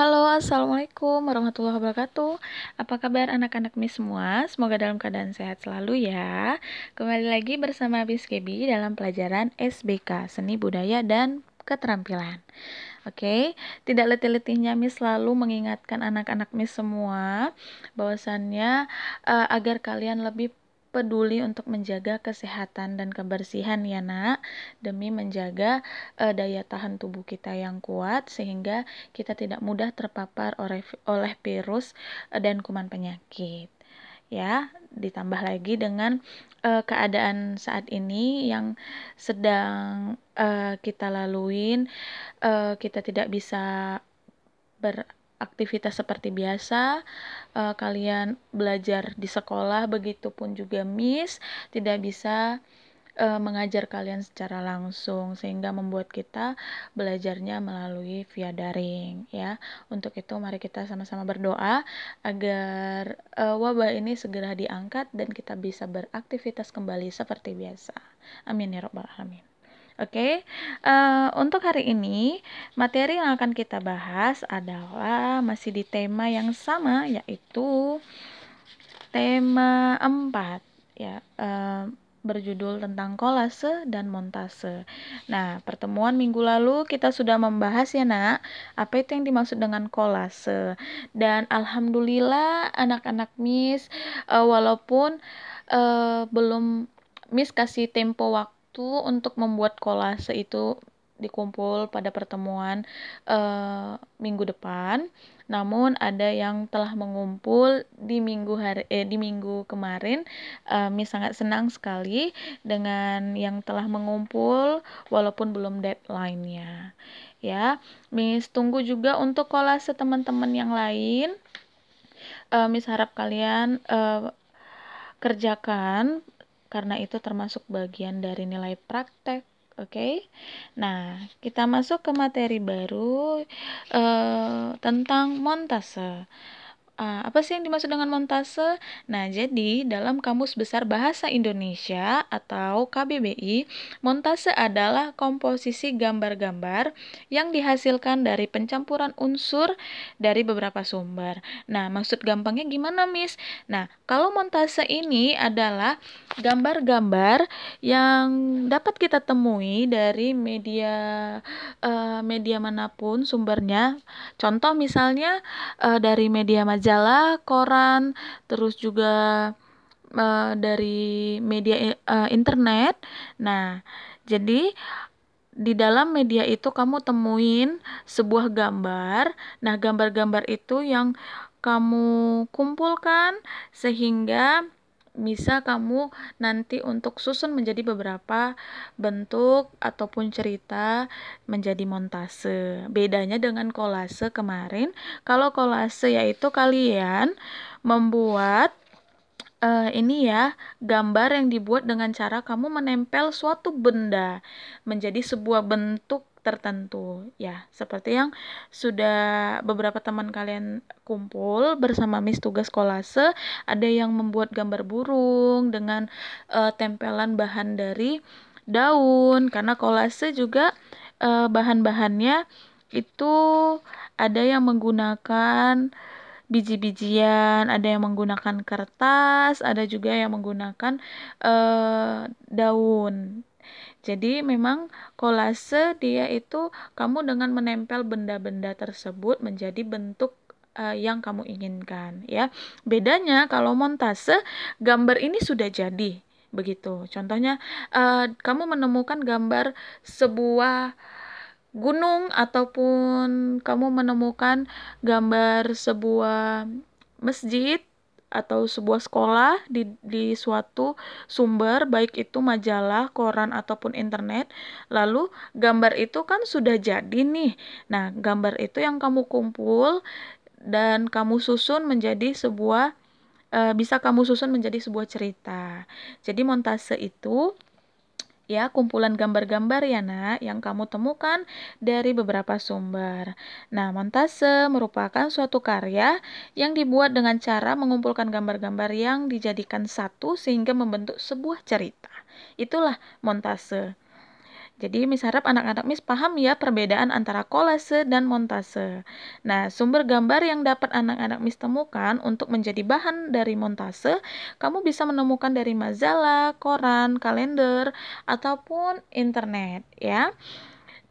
Halo, Assalamualaikum warahmatullahi wabarakatuh. Apa kabar anak-anak Miss semua? Semoga dalam keadaan sehat selalu ya. Kembali lagi bersama Miss Kebi dalam pelajaran SBK, Seni Budaya dan Keterampilan. Oke, tidak letih-letihnya Miss selalu mengingatkan anak-anak Miss semua bahwasannya agar kalian lebih peduli untuk menjaga kesehatan dan kebersihan ya nak, demi menjaga daya tahan tubuh kita yang kuat sehingga kita tidak mudah terpapar oleh virus dan kuman penyakit. Ya, ditambah lagi dengan keadaan saat ini yang sedang kita laluin, kita tidak bisa beraktivitas seperti biasa. Kalian belajar di sekolah, begitupun juga Miss tidak bisa mengajar kalian secara langsung sehingga membuat kita belajarnya melalui via daring ya. Untuk itu mari kita sama-sama berdoa agar wabah ini segera diangkat dan kita bisa beraktivitas kembali seperti biasa. Amin ya rabbal alamin. Oke, untuk hari ini materi yang akan kita bahas adalah masih di tema yang sama, yaitu tema 4 ya, berjudul tentang kolase dan montase. Nah, pertemuan minggu lalu kita sudah membahas ya nak, apa itu yang dimaksud dengan kolase. Dan alhamdulillah anak-anak Miss, walaupun belum Miss kasih tempo waktu untuk membuat kolase itu dikumpul pada pertemuan minggu depan. Namun ada yang telah mengumpul di minggu kemarin. Miss sangat senang sekali dengan yang telah mengumpul walaupun belum deadline-nya. Ya, Miss tunggu juga untuk kolase teman-teman yang lain. Miss harap kalian kerjakan karena itu termasuk bagian dari nilai praktek. Oke, nah kita masuk ke materi baru tentang montase. Apa sih yang dimaksud dengan montase? Nah, jadi dalam Kamus Besar Bahasa Indonesia atau KBBI, montase adalah komposisi gambar-gambar yang dihasilkan dari pencampuran unsur dari beberapa sumber. Nah, maksud gampangnya gimana, Miss? Nah, kalau montase ini adalah gambar-gambar yang dapat kita temui dari media manapun sumbernya. Contoh misalnya dari media majalah, koran, terus juga dari media internet. Nah, jadi di dalam media itu kamu temuin sebuah gambar. Nah, gambar-gambar itu yang kamu kumpulkan sehingga bisa kamu nanti untuk susun menjadi beberapa bentuk ataupun cerita menjadi montase. Bedanya dengan kolase kemarin, kalau kolase yaitu kalian membuat ini ya, gambar yang dibuat dengan cara kamu menempel suatu benda menjadi sebuah bentuk tertentu ya, seperti yang sudah beberapa teman kalian kumpul bersama Miss tugas kolase. Ada yang membuat gambar burung dengan tempelan bahan dari daun, karena kolase juga bahan-bahannya itu ada yang menggunakan biji-bijian, ada yang menggunakan kertas, ada juga yang menggunakan daun. Jadi memang kolase dia itu kamu dengan menempel benda-benda tersebut menjadi bentuk yang kamu inginkan ya. Bedanya kalau montase, gambar ini sudah jadi. Begitu. Contohnya kamu menemukan gambar sebuah gunung ataupun kamu menemukan gambar sebuah masjid atau sebuah sekolah di suatu sumber, baik itu majalah, koran ataupun internet. Lalu gambar itu kan sudah jadi nih. Nah, gambar itu yang kamu kumpul dan kamu susun menjadi sebuah bisa kamu susun menjadi sebuah cerita. Jadi montase itu ya, kumpulan gambar-gambar ya nak, yang kamu temukan dari beberapa sumber. Nah, montase merupakan suatu karya yang dibuat dengan cara mengumpulkan gambar-gambar yang dijadikan satu sehingga membentuk sebuah cerita. Itulah montase. Jadi Miss harap anak-anak Miss paham ya perbedaan antara kolase dan montase. Nah, sumber gambar yang dapat anak-anak Miss temukan untuk menjadi bahan dari montase, kamu bisa menemukan dari majalah, koran, kalender, ataupun internet ya.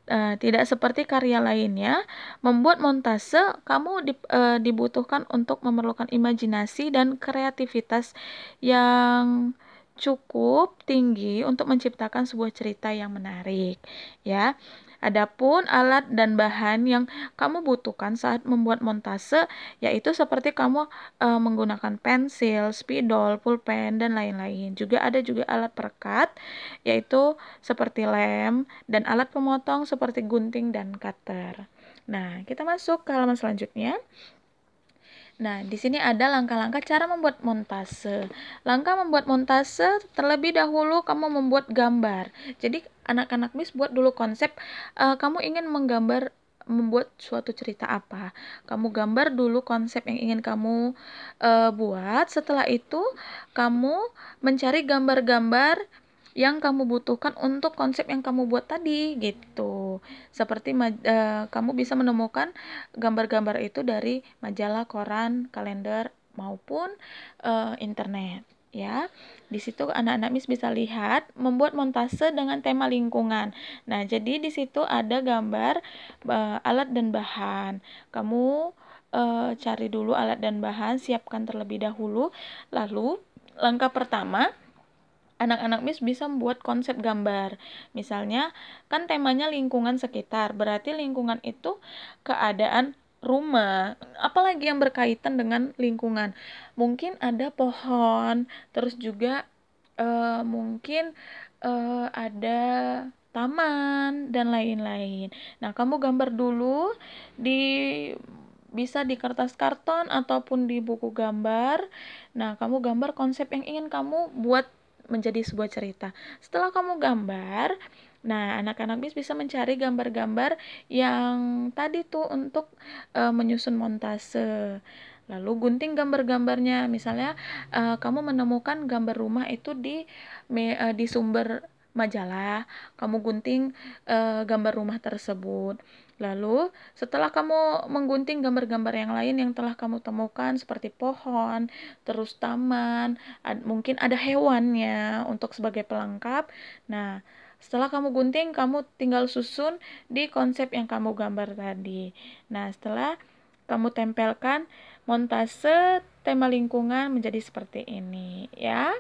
Tidak seperti karya lainnya, membuat montase kamu dibutuhkan untuk memerlukan imajinasi dan kreativitas yang cukup tinggi untuk menciptakan sebuah cerita yang menarik, ya. Adapun alat dan bahan yang kamu butuhkan saat membuat montase, yaitu seperti kamu menggunakan pensil, spidol, pulpen, dan lain-lain. Ada juga alat perekat, yaitu seperti lem, dan alat pemotong seperti gunting dan cutter. Nah, kita masuk ke halaman selanjutnya. Nah, di sini ada langkah-langkah cara membuat montase. Langkah membuat montase, terlebih dahulu kamu membuat gambar. Jadi, anak-anak Miss buat dulu konsep, kamu ingin membuat suatu cerita apa. Kamu gambar dulu konsep yang ingin kamu buat. Setelah itu, kamu mencari gambar-gambar yang kamu butuhkan untuk konsep yang kamu buat tadi gitu. Seperti kamu bisa menemukan gambar-gambar itu dari majalah, koran, kalender maupun internet ya. Di situ anak-anak Miss bisa lihat membuat montase dengan tema lingkungan. Nah, jadi di situ ada gambar alat dan bahan. Kamu cari dulu alat dan bahan, siapkan terlebih dahulu. Lalu langkah pertama, anak-anak Miss bisa membuat konsep gambar. Misalnya, kan temanya lingkungan sekitar, berarti lingkungan itu keadaan rumah, apalagi yang berkaitan dengan lingkungan. Mungkin ada pohon, terus juga mungkin ada taman, dan lain-lain. Nah, kamu gambar dulu bisa di kertas karton ataupun di buku gambar. Nah, kamu gambar konsep yang ingin kamu buat menjadi sebuah cerita. Setelah kamu gambar, nah anak-anak bisa mencari gambar-gambar yang tadi tuh untuk menyusun montase. Lalu gunting gambar-gambarnya. Misalnya kamu menemukan gambar rumah itu di sumber majalah, kamu gunting gambar rumah tersebut. Lalu setelah kamu menggunting gambar-gambar yang lain yang telah kamu temukan seperti pohon, terus taman, mungkin ada hewannya untuk sebagai pelengkap. Nah, setelah kamu gunting, kamu tinggal susun di konsep yang kamu gambar tadi. Nah, setelah kamu tempelkan montase tema lingkungan menjadi seperti ini, ya.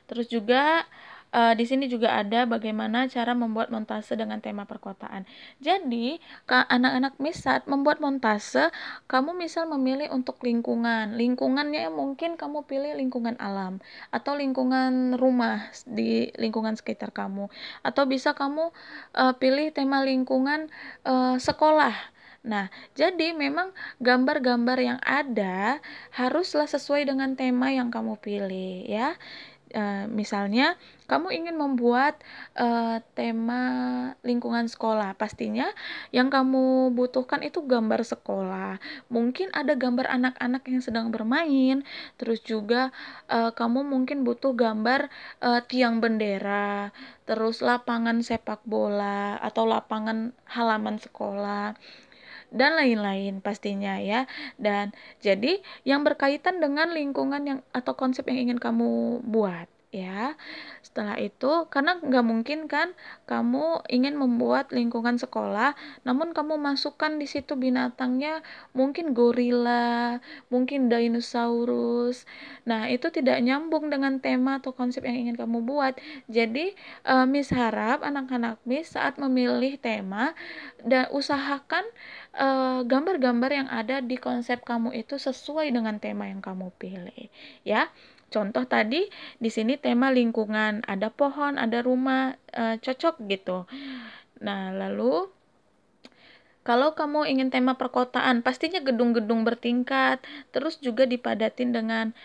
Terus juga di sini juga ada bagaimana cara membuat montase dengan tema perkotaan. Jadi, anak-anak Miss saat membuat montase, kamu misal memilih untuk lingkungan. Lingkungannya mungkin kamu pilih lingkungan alam atau lingkungan rumah di lingkungan sekitar kamu. Atau bisa kamu pilih tema lingkungan sekolah. Nah, jadi memang gambar-gambar yang ada haruslah sesuai dengan tema yang kamu pilih ya. Misalnya kamu ingin membuat tema lingkungan sekolah, pastinya yang kamu butuhkan itu gambar sekolah. Mungkin ada gambar anak-anak yang sedang bermain, terus juga kamu mungkin butuh gambar tiang bendera, terus lapangan sepak bola atau lapangan halaman sekolah, dan lain-lain pastinya ya. Dan jadi yang berkaitan dengan lingkungan yang atau konsep yang ingin kamu buat ya. Setelah itu, karena nggak mungkin kan kamu ingin membuat lingkungan sekolah, namun kamu masukkan di situ binatangnya mungkin gorila, mungkin dinosaurus. Nah, itu tidak nyambung dengan tema atau konsep yang ingin kamu buat. Jadi, Miss harap anak-anak Miss saat memilih tema, dan usahakan gambar-gambar yang ada di konsep kamu itu sesuai dengan tema yang kamu pilih ya. Contoh tadi di sini tema lingkungan, ada pohon, ada rumah, cocok gitu. Nah, lalu kalau kamu ingin tema perkotaan, pastinya gedung-gedung bertingkat, terus juga dipadatin dengan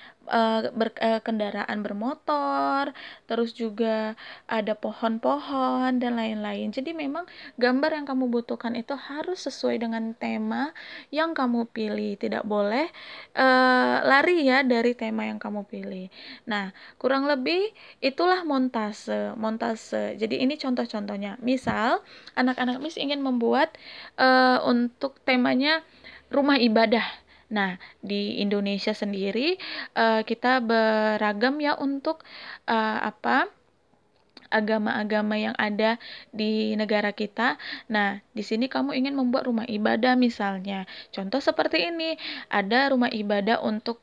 kendaraan bermotor, terus juga ada pohon-pohon dan lain-lain. Jadi memang gambar yang kamu butuhkan itu harus sesuai dengan tema yang kamu pilih. Tidak boleh lari ya dari tema yang kamu pilih. Nah, kurang lebih itulah montase. Montase. Jadi ini contoh-contohnya. Misal anak-anak Miss ingin membuat untuk temanya rumah ibadah. Nah, di Indonesia sendiri kita beragam ya untuk agama-agama yang ada di negara kita. Nah, di sini kamu ingin membuat rumah ibadah misalnya. Contoh seperti ini, ada rumah ibadah untuk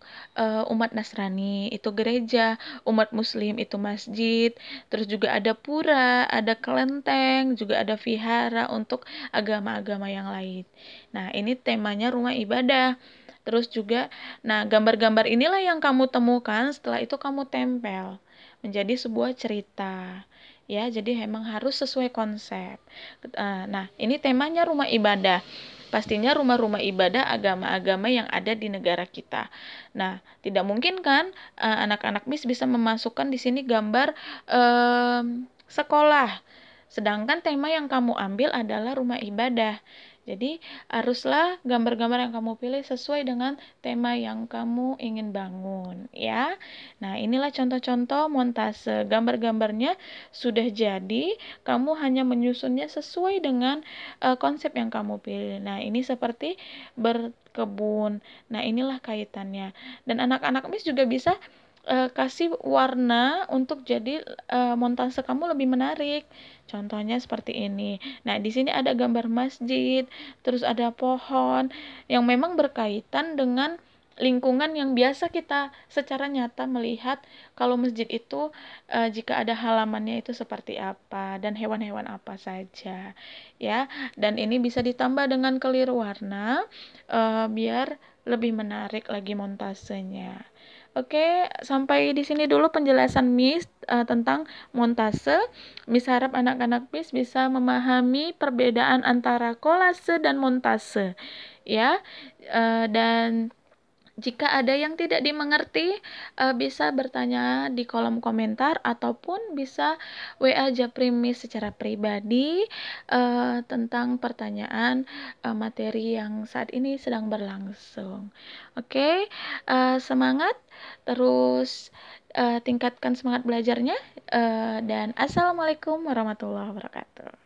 umat Nasrani, itu gereja, umat Muslim itu masjid, terus juga ada pura, ada kelenteng, juga ada vihara untuk agama-agama yang lain. Nah, ini temanya rumah ibadah. Terus juga, nah gambar-gambar inilah yang kamu temukan, setelah itu kamu tempel menjadi sebuah cerita. Ya, jadi memang harus sesuai konsep. Nah, ini temanya rumah ibadah. Pastinya rumah-rumah ibadah agama-agama yang ada di negara kita. Nah, tidak mungkin kan anak-anak Miss bisa memasukkan di sini gambar sekolah. Sedangkan tema yang kamu ambil adalah rumah ibadah. Jadi haruslah gambar-gambar yang kamu pilih sesuai dengan tema yang kamu ingin bangun, ya. Nah, inilah contoh-contoh montase. Gambar-gambarnya sudah jadi, kamu hanya menyusunnya sesuai dengan konsep yang kamu pilih. Nah, ini seperti berkebun. Nah, inilah kaitannya. Dan anak-anak Miss juga bisa kasih warna untuk jadi montase kamu lebih menarik. Contohnya seperti ini. Nah, di sini ada gambar masjid, terus ada pohon yang memang berkaitan dengan lingkungan yang biasa kita secara nyata melihat kalau masjid itu jika ada halamannya itu seperti apa dan hewan-hewan apa saja, ya. Dan ini bisa ditambah dengan clear warna biar lebih menarik lagi montasenya. Oke, sampai di sini dulu penjelasan Miss tentang montase. Miss harap anak-anak Miss bisa memahami perbedaan antara kolase dan montase, ya. Dan jika ada yang tidak dimengerti, bisa bertanya di kolom komentar ataupun bisa WA Japri Miss secara pribadi tentang pertanyaan materi yang saat ini sedang berlangsung. Oke, semangat terus tingkatkan semangat belajarnya dan assalamualaikum warahmatullahi wabarakatuh.